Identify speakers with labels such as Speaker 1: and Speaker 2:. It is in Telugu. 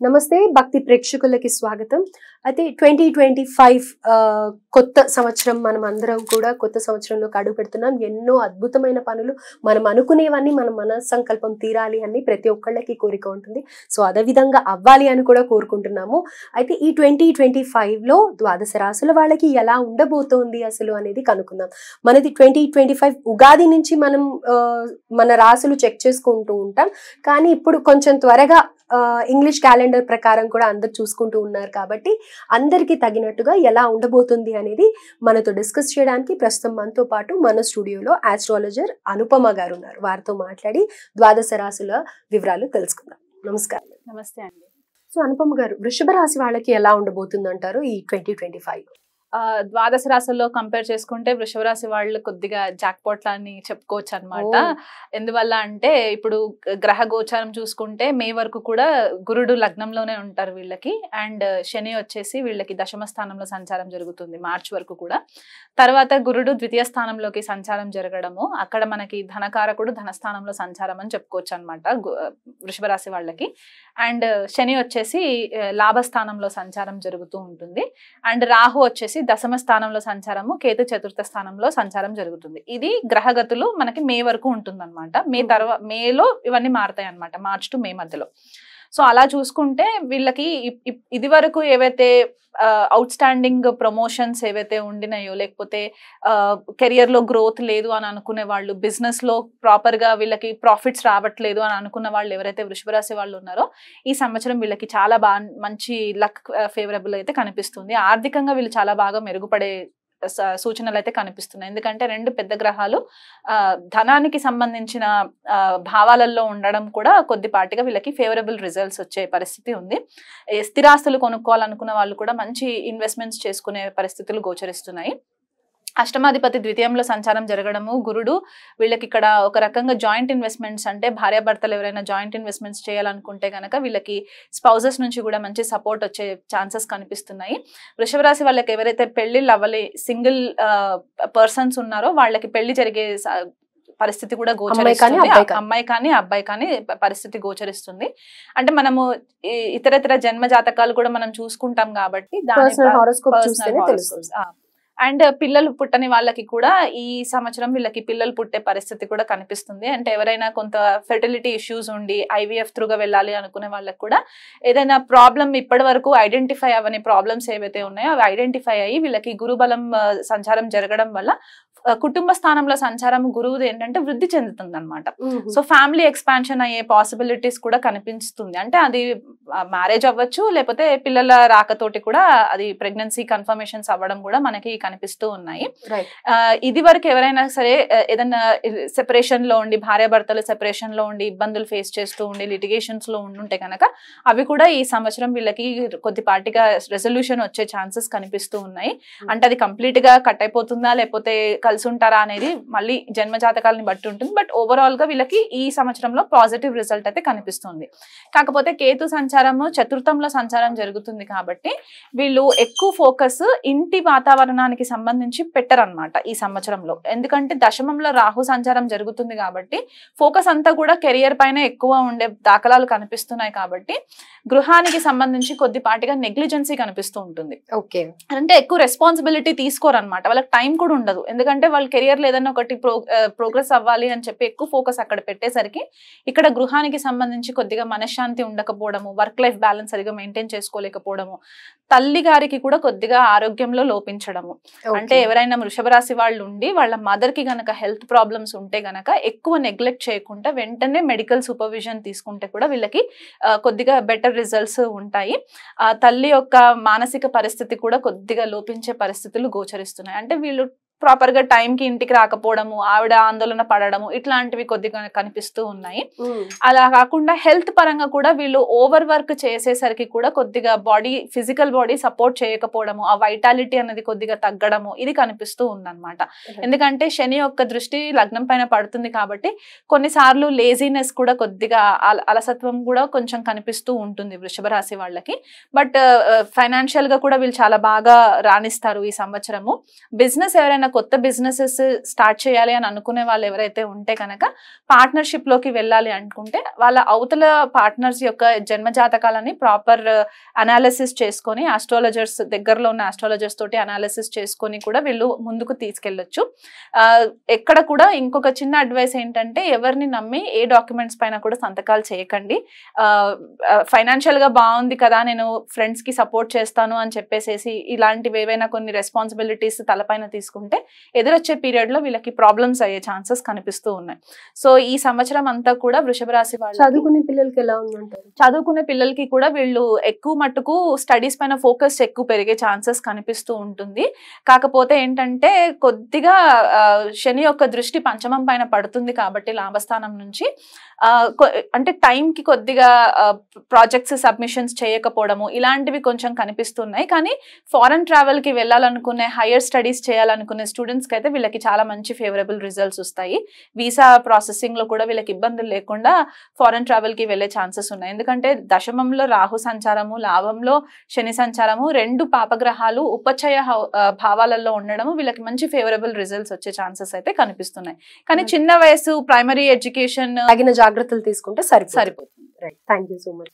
Speaker 1: నమస్తే భక్తి ప్రేక్షకులకి స్వాగతం. అయితే 2025 కొత్త సంవత్సరం మనం అందరం కూడా కొత్త సంవత్సరంలో అడుగు పెడుతున్నాం. ఎన్నో అద్భుతమైన పనులు మనం అనుకునేవన్నీ మన సంకల్పం తీరాలి అని ప్రతి ఒక్కళ్ళకి కోరిక ఉంటుంది. సో అదే విధంగా అవ్వాలి అని కూడా కోరుకుంటున్నాము. అయితే ఈ 2025లో ద్వాదశ రాశుల వాళ్ళకి ఎలా ఉండబోతోంది అసలు అనేది కనుక్కుందాం. మనది 2025 ఉగాది నుంచి మనం మన రాశులు చెక్ చేసుకుంటూ ఉంటాం. కానీ ఇప్పుడు కొంచెం త్వరగా ఇంగ్లీష్ క్యాలెండర్ ప్రకారం కూడా అందరు చూసుకుంటూ ఉన్నారు కాబట్టి అందరికి తగినట్టుగా ఎలా ఉండబోతుంది అనేది మనతో డిస్కస్ చేయడానికి ప్రస్తుతం మనతో పాటు మన స్టూడియోలో ఆస్ట్రాలజర్ అనుపమ గారు ఉన్నారు. వారితో మాట్లాడి ద్వాదశ రాశుల వివరాలు తెలుసుకుందాం. నమస్కారం.
Speaker 2: నమస్తే అండి.
Speaker 1: సో అనుపమ గారు, వృషభ రాశి వాళ్ళకి ఎలా ఉండబోతుంది అంటారు ఈ 2025?
Speaker 2: ద్వాదశ రాశుల్లో కంపేర్ చేసుకుంటే వృషభ రాశి వాళ్ళు కొద్దిగా జాక్పాట్ అని చెప్పుకోవచ్చు అనమాట. ఎందువల్ల అంటే ఇప్పుడు గ్రహ గోచారం చూసుకుంటే మే వరకు కూడా గురుడు లగ్నంలోనే ఉంటారు వీళ్ళకి. అండ్ శని వచ్చేసి వీళ్ళకి దశమ స్థానంలో సంచారం జరుగుతుంది మార్చి వరకు కూడా. తర్వాత గురుడు ద్వితీయ స్థానంలోకి సంచారం జరగడము, అక్కడ మనకి ధనకారకుడు ధనస్థానంలో సంచారం అని చెప్పుకోవచ్చు అనమాట వృషభ రాశి వాళ్ళకి. అండ్ శని వచ్చేసి లాభస్థానంలో సంచారం జరుగుతూ ఉంటుంది. అండ్ రాహు వచ్చేసి దశమ స్థానంలో సంచారము, కేతు చతుర్థ స్థానంలో సంచారం జరుగుతుంది. ఇది గ్రహగతులు మనకి మే వరకు ఉంటుంది అనమాట. మేలో ఇవన్నీ మారుతాయి అనమాట, మార్చ్ టు మే మధ్యలో. సో అలా చూసుకుంటే వీళ్ళకి ఇది వరకు ఏవైతే అవుట్ స్టాండింగ్ ప్రమోషన్స్ ఏవైతే ఉండినాయో, లేకపోతే కెరియర్ లో గ్రోత్ లేదు అని అనుకునే వాళ్ళు, బిజినెస్ లో ప్రాపర్ గా వీళ్ళకి ప్రాఫిట్స్ రావట్లేదు అని అనుకున్న వాళ్ళు ఎవరైతే వృషభ రాశి వాళ్ళు ఉన్నారో ఈ సంవత్సరం వీళ్ళకి చాలా మంచి లక్ ఫేవరబుల్ అయితే కనిపిస్తుంది. ఆర్థికంగా వీళ్ళు చాలా బాగా మెరుగుపడే సూచనలు అయితే కనిపిస్తున్నాయి. ఎందుకంటే రెండు పెద్ద గ్రహాలు ధనానికి సంబంధించిన భావాలలో ఉండడం కూడా కొద్దిపాటిగా వీళ్ళకి ఫేవరబుల్ రిజల్ట్స్ వచ్చే పరిస్థితి ఉంది. స్థిరాస్తులు కొనుక్కోవాలనుకున్న వాళ్ళు కూడా మంచి ఇన్వెస్ట్మెంట్స్ చేసుకునే పరిస్థితులు గోచరిస్తున్నాయి. అష్టమాధిపతి ద్వితీయంలో సంచారం జరగడము, గురుడు వీళ్ళకి ఇక్కడ ఒక రకంగా జాయింట్ ఇన్వెస్ట్మెంట్స్, అంటే భార్యాభర్తలు ఎవరైనా జాయింట్ ఇన్వెస్ట్మెంట్స్ చేయాలనుకుంటే కనుక వీళ్ళకి స్పౌజెస్ నుంచి కూడా మంచి సపోర్ట్ వచ్చే ఛాన్సెస్ కనిపిస్తున్నాయి. వృషభ రాశి వాళ్ళకి ఎవరైతే పెళ్లిళ్ళు అవ్వలే సింగిల్ పర్సన్స్ ఉన్నారో వాళ్ళకి పెళ్లి జరిగే పరిస్థితి కూడా గోచరిస్తుంది. అమ్మాయి కానీ అబ్బాయి కానీ పరిస్థితి గోచరిస్తుంది. అంటే మనము ఇతర జన్మ జాతకాలు కూడా మనం చూసుకుంటాం కాబట్టి అండ్ పిల్లలు పుట్టని వాళ్ళకి కూడా ఈ సంవత్సరం వీళ్ళకి పిల్లలు పుట్టే పరిస్థితి కూడా కనిపిస్తుంది. అంటే ఎవరైనా కొంత ఫెర్టిలిటీ ఇష్యూస్ ఉండి ఐవీఎఫ్ త్రూగా వెళ్ళాలి అనుకునే వాళ్ళకి కూడా ఏదైనా ప్రాబ్లం ఇప్పటి వరకు ఐడెంటిఫై అవ్వని ప్రాబ్లమ్స్ ఏవైతే ఉన్నాయో అవి ఐడెంటిఫై అయ్యి వీళ్ళకి గురుబలం సంచారం జరగడం వల్ల కుటుంబ స్థానంలో సంచారం గురువుది ఏంటంటే వృద్ధి చెందుతుంది అనమాట. సో ఫ్యామిలీ ఎక్స్పాన్షన్ అయ్యే పాసిబిలిటీస్ కూడా కనిపిస్తుంది. అంటే అది మ్యారేజ్ అవ్వచ్చు, లేకపోతే పిల్లల రాకతోటి కూడా అది ప్రెగ్నెన్సీ కన్ఫర్మేషన్స్ అవ్వడం కూడా మనకి కనిపిస్తూ ఉన్నాయి. ఇది వరకు ఎవరైనా సరే ఏదైనా సెపరేషన్ లో ఉండి, భార్యాభర్తలు సెపరేషన్ లో ఉండి ఇబ్బందులు ఫేస్ చేస్తూ ఉండి లిటిగేషన్స్ లో ఉండుంటే కనుక అవి కూడా ఈ సంవత్సరం వీళ్ళకి కొద్దిపాటిగా రెజల్యూషన్ వచ్చే ఛాన్సెస్ కనిపిస్తూ ఉన్నాయి. అంటే అది కంప్లీట్ గా కట్ అయిపోతుందా లేకపోతే కలిసి ఉంటారా అనేది మళ్ళీ జన్మ జాతకాలని బట్టి ఉంటుంది. బట్ ఓవరాల్ గా వీళ్ళకి ఈ సంవత్సరంలో పాజిటివ్ రిజల్ట్ అయితే కనిపిస్తుంది. కాకపోతే కేతు సంచారము చతుర్థంలో సంచారం జరుగుతుంది కాబట్టి వీళ్ళు ఎక్కువ ఫోకస్ ఇంటి వాతావరణానికి సంబంధించి పెట్టరన్నమాట ఈ సంవత్సరంలో. ఎందుకంటే దశమంలో రాహు సంచారం జరుగుతుంది కాబట్టి ఫోకస్ అంతా కూడా కెరియర్ పైన ఎక్కువ ఉండే దాఖలాలు కనిపిస్తున్నాయి. కాబట్టి గృహానికి సంబంధించి కొద్దిపాటిగా నెగ్లిజెన్సీ కనిపిస్తూ ఉంటుంది.
Speaker 1: ఓకే,
Speaker 2: అంటే ఎక్కువ రెస్పాన్సిబిలిటీ తీసుకోరన్నమాట. వాళ్ళకి టైం కూడా ఉండదు. ఎందుకంటే వాళ్ళ కెరియర్ ఏదైనా ఒకటి ప్రోగ్రెస్ అవ్వాలి అని చెప్పి ఎక్కువ ఫోకస్ అక్కడ పెట్టేసరికి ఇక్కడ గృహానికి సంబంధించి కొద్దిగా మనశ్శాంతి ఉండకపోవడము, వర్క్ లైఫ్ బ్యాలెన్స్ సరిగా మెయింటైన్ చేసుకోలేకపోవడము, తల్లి గారికి కూడా కొద్దిగా ఆరోగ్యంలో లోపించడము. అంటే ఎవరైనా వృషభ రాశి వాళ్ళు ఉండి వాళ్ళ మదర్ కి గనక హెల్త్ ప్రాబ్లమ్స్ ఉంటే గనక ఎక్కువ నెగ్లెక్ట్ చేయకుండా వెంటనే మెడికల్ సూపర్విజన్ తీసుకుంటే కూడా వీళ్ళకి కొద్దిగా బెటర్ రిజల్ట్స్ ఉంటాయి. తల్లి యొక్క మానసిక పరిస్థితి కూడా కొద్దిగా లోపించే పరిస్థితులు గోచరిస్తున్నాయి. అంటే వీళ్ళు ప్రాపర్ గా టైం కి ఇంటికి రాకపోవడము, ఆవిడ ఆందోళన పడడము, ఇట్లాంటివి కొద్దిగా కనిపిస్తూ ఉన్నాయి. అలా కాకుండా హెల్త్ పరంగా కూడా వీళ్ళు ఓవర్ వర్క్ చేసేసరికి కూడా కొద్దిగా ఫిజికల్ బాడీ సపోర్ట్ చేయకపోవడము, ఆ వైటాలిటీ అనేది కొద్దిగా తగ్గడము ఇది కనిపిస్తూ ఉందన్నమాట. ఎందుకంటే శని యొక్క దృష్టి లగ్నం పైన పడుతుంది కాబట్టి కొన్నిసార్లు లేజినెస్ కూడా కొద్దిగా అలసత్వం కూడా కొంచెం కనిపిస్తూ ఉంటుంది వృషభ రాశి వాళ్ళకి. బట్ ఫైనాన్షియల్ గా కూడా వీళ్ళు చాలా బాగా రాణిస్తారు ఈ సంవత్సరము. బిజినెస్ ఎవరైనా కొత్త బిజినెసెస్ స్టార్ట్ చేయాలి అని అనుకునే వాళ్ళు ఎవరైతే ఉంటే కనుక పార్ట్నర్షిప్ లోకి వెళ్ళాలి అనుకుంటే వాళ్ళ అవతల పార్ట్నర్స్ యొక్క జన్మ జాతకాలని ప్రాపర్ అనాలిసిస్ చేసుకొని ఆస్ట్రాలజర్స్ దగ్గరలో ఉన్న ఆస్ట్రాలజర్స్ తోటి అనాలిసిస్ చేసుకొని కూడా వీళ్ళు ముందుకు తీసుకెళ్లొచ్చు. ఎక్కడ కూడా ఇంకొక చిన్న అడ్వైస్ ఏంటంటే ఎవరిని నమ్మి ఏ డాక్యుమెంట్స్ పైన కూడా సంతకాలు చేయకండి. ఫైనాన్షియల్ గా బాగుంది కదా, నేను ఫ్రెండ్స్ కి సపోర్ట్ చేస్తాను అని చెప్పేసి ఇలాంటివి ఏవైనా కొన్ని రెస్పాన్సిబిలిటీస్ తలపైన తీసుకుంటే ఎదురొచ్చే పీరియడ్ లో వీళ్ళకి ప్రాబ్లమ్స్ అయ్యే ఛాన్సెస్ కనిపిస్తూ ఉన్నాయి. సో ఈ సంవత్సరం అంతా కూడా వృషభ రాశి వాళ్ళు
Speaker 1: చదువుకునే పిల్లలకి ఎలా ఉందంటారు?
Speaker 2: చదువుకునే పిల్లలకి కూడా వీళ్ళు ఎక్కువ మట్టుకు స్టడీస్ పైన ఫోకస్ ఎక్కువ పెరిగే ఛాన్సెస్ కనిపిస్తూ ఉంటుంది. కాకపోతే ఏంటంటే కొద్దిగా శని యొక్క దృష్టి పంచమం పైన పడుతుంది కాబట్టి లాభస్థానం నుంచి అంటే టైంకి కొద్దిగా ప్రాజెక్ట్స్ సబ్మిషన్స్ చేయకపోవడము ఇలాంటివి కొంచెం కనిపిస్తున్నాయి. కానీ ఫారెన్ ట్రావెల్ కి వెళ్ళాలనుకునే హైయర్ స్టడీస్ చేయాలనుకునే స్టూడెంట్స్కి అయితే వీళ్ళకి చాలా మంచి ఫేవరబుల్ రిజల్ట్స్ వస్తాయి. వీసా ప్రాసెసింగ్ లో కూడా వీళ్ళకి ఇబ్బందులు లేకుండా ఫారెన్ ట్రావెల్ కి వెళ్ళే ఛాన్సెస్ ఉన్నాయి. ఎందుకంటే దశమంలో రాహు సంచారము, లాభంలో శని సంచారము, 2 పాపగ్రహాలు ఉపచయ భావాలలో ఉండడము వీళ్ళకి మంచి ఫేవరబుల్ రిజల్ట్స్ వచ్చే ఛాన్సెస్ అయితే కనిపిస్తున్నాయి. కానీ చిన్న వయసు ప్రైమరీ ఎడ్యుకేషన్
Speaker 1: తగిన జాగ్రత్తలు తీసుకుంటే సరిపోతుంది. Right, thank you so much.